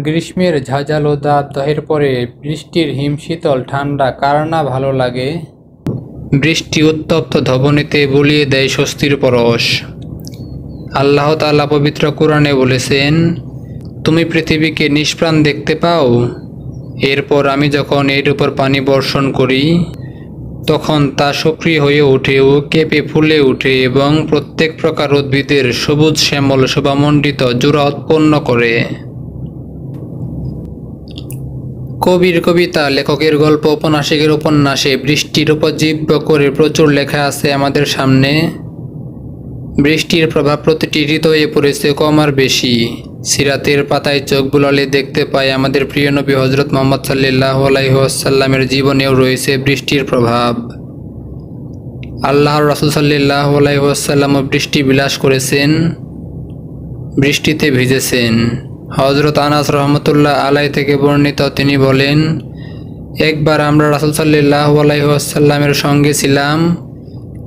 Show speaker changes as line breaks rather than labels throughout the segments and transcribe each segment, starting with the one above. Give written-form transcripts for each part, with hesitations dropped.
গ্রীষ্মের ঝাঁঝালো দাবদাহের পরে বৃষ্টির হিমশীতল ঠান্ডা কার না ভালো লাগে। বৃষ্টি উত্তপ্ত ধবনীতে বুলিয়ে দেয় স্বস্তির পরশ। আল্লাহ তাআলা পবিত্র কুরআনে বলেছেন, তুমি পৃথিবীকে নিষ্প্রাণ দেখতে পাও, এরপর আমি যখন এর উপর পানি বর্ষণ করি তখন তা সক্রিয় হয়ে ওঠে ও কেঁপে ফুলে ওঠে এবং প্রত্যেক প্রকার উদ্ভিদের সবুজ শ্যামল শোভামণ্ডিত জোড়া উৎপন্ন করে। কবির কবিতা, লেখকের গল্প, উপন্যাসিকের উপন্যাসে বৃষ্টির উপজীব্য করে প্রচুর লেখা আছে আমাদের সামনে। বৃষ্টির প্রভাব প্রতিটি হৃদয়ে পড়েছে কম আর বেশি। সিরাতের পাতায় চোখ বুলালে দেখতে পাই আমাদের প্রিয় নবী হযরত মুহাম্মদ সাল্লাল্লাহু আলাইহি ওয়াসাল্লামের জীবনেও রয়েছে বৃষ্টির প্রভাব। আল্লাহর রাসূল সাল্লাল্লাহু আলাইহি ওয়াসাল্লামও বৃষ্টি বিলাস করেছেন, বৃষ্টিতে ভিজেছেন। হযরত আনাস রাহমাতুল্লাহ আলাইহি থেকে বর্ণিত, তিনি বলেন, একবার আমরা রাসূল সাল্লাল্লাহু আলাইহি ওয়াসাল্লামের সঙ্গে ছিলাম,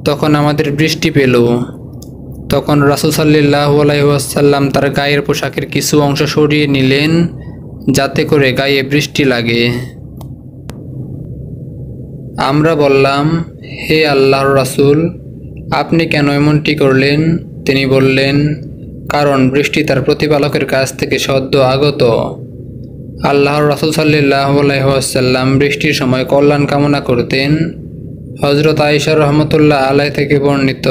তখন আমাদের বৃষ্টি পেল। তখন রাসূল সাল্লাল্লাহু আলাইহি ওয়াসাল্লাম তার গায়ের পোশাকের কিছু অংশ সরিয়ে নিলেন যাতে করে গায়ে বৃষ্টি লাগে। আমরা বললাম, হে আল্লাহর রাসূল, আপনি কেন এমনটি করলেন? তিনি বললেন, কারণ বৃষ্টি তার প্রতিপালকের কাছ থেকে সদ্য আগত। আল্লাহর রাসূল সাল্লাল্লাহু আলাইহি ওয়াসাল্লাম বৃষ্টির সময় কল্যাণ কামনা করতেন। হযরত আয়েশা রাহমাতুল্লাহ আলাইহা থেকে বর্ণিত,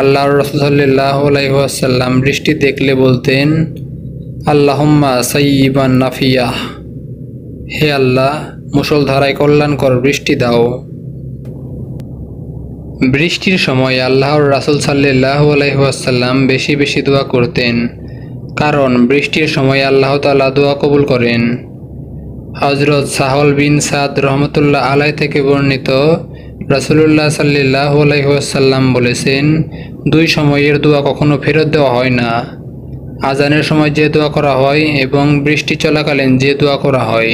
আল্লাহর রাসূল সাল্লাল্লাহু আলাইহি ওয়াসাল্লাম বৃষ্টি দেখলে বলতেন, আল্লাহুম্মা সাইয়্যিবান নাফিয়াহ, হে আল্লাহ, মুষলধারায় কল্যাণকর বৃষ্টি দাও। বৃষ্টির সময় আল্লাহর রাসূল সাল্লাল্লাহু আলাইহি ওয়াসাল্লাম বেশি বেশি দোয়া করতেন, কারণ বৃষ্টির সময় আল্লাহ তাআলা দোয়া কবুল করেন। হযরত সাহল বিন সাদ রাহমাতুল্লাহ আলাইহি থেকে বর্ণিত, রাসূলুল্লাহ সাল্লাল্লাহু আলাইহি ওয়াসাল্লাম বলেছেন, দুই সময়ের দোয়া কখনো ফেরত দেওয়া হয় না, আযানের সময় যে দোয়া করা হয় এবং বৃষ্টি চলাকালীন যে দোয়া করা হয়।